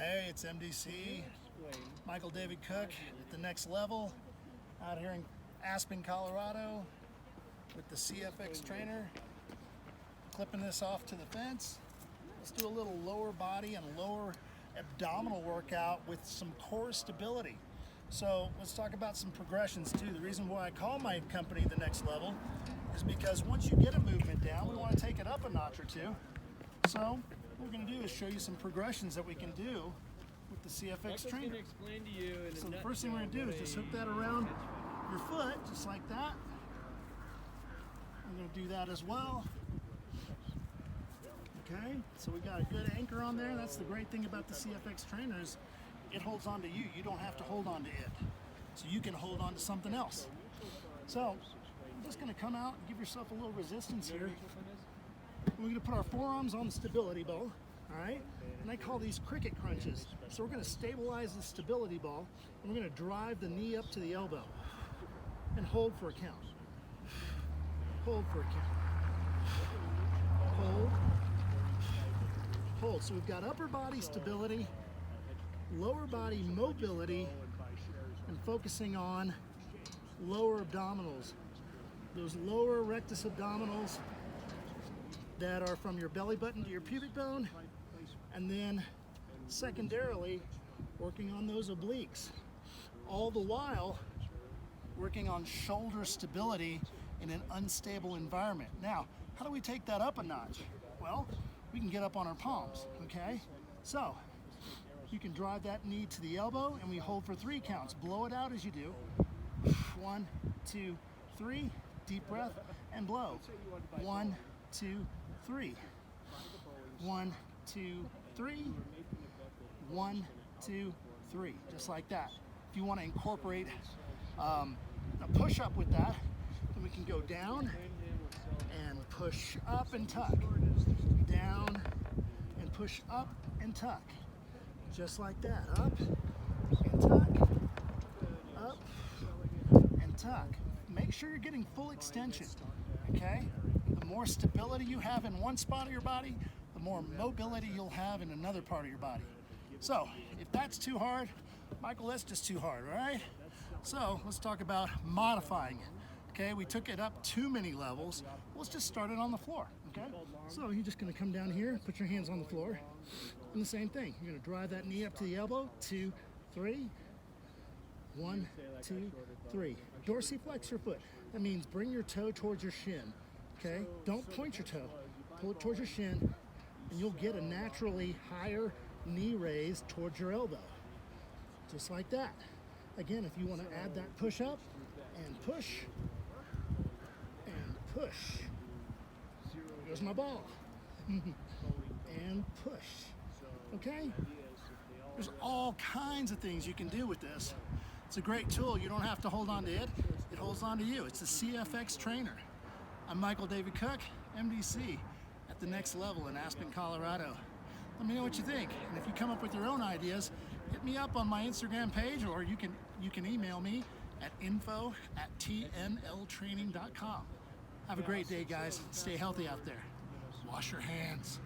Hey, it's MDC, Michael David Cook at the next level, out here in Aspen, Colorado with the CFXTrainer, clipping this off to the fence. Let's do a little lower body and lower abdominal workout with some core stability. So let's talk about some progressions too. The reason why I call my company The Next Level is because once you get a movement down, we want to take it up a notch or two. So what we're going to do is show you some progressions that we can do with the CFXTrainer. So the first thing we're going to do is just hook that around your foot, just like that. I'm going to do that as well. Okay, so we got a good anchor on there. That's the great thing about the CFXTrainer is it holds on to you. You don't have to hold on to it. So you can hold on to something else. So I'm just going to come out and give yourself a little resistance here. We're going to put our forearms on the stability ball, all right? And I call these cricket crunches. So we're going to stabilize the stability ball, and we're going to drive the knee up to the elbow and hold for a count. Hold for a count. Hold. Hold. So we've got upper body stability, lower body mobility, and focusing on lower abdominals. Those lower rectus abdominals that are from your belly button to your pubic bone, and then secondarily working on those obliques. All the while working on shoulder stability in an unstable environment. Now, how do we take that up a notch? Well, we can get up on our palms, okay? So, you can drive that knee to the elbow and we hold for 3 counts. Blow it out as you do. 1, 2, 3. Deep breath and blow. 1, 2, 3. 1, 2, 3. 1, 2, 3. Just like that. If you want to incorporate a push-up with that, then we can go down and push up and tuck. Down and push up and tuck. Just like that. Up and tuck. Up and tuck. Make sure you're getting full extension, okay? The more stability you have in one spot of your body, the more mobility you'll have in another part of your body. So, if that's too hard, Michael, that's just too hard, all right? So, let's talk about modifying it, okay? We took it up too many levels. Let's just start it on the floor, okay? So, you're just gonna come down here, put your hands on the floor, and the same thing. You're gonna drive that knee up to the elbow, 2, 3. 1, 2, 3. Dorsiflex your foot. That means bring your toe towards your shin, okay? Don't point your toe. Pull it towards your shin, and you'll get a naturally higher knee raise towards your elbow. Just like that. Again, if you want to add that push up, and push, and push. There's my ball. And push. Okay? There's all kinds of things you can do with this. It's a great tool. You don't have to hold on to it. It holds on to you. It's the CFXTrainer. I'm Michael David Cook, MDC, at the Next Level in Aspen, Colorado. Let me know what you think. And if you come up with your own ideas, hit me up on my Instagram page, or you can email me at info@tnltraining.com. Have a great day, guys. Stay healthy out there. Wash your hands.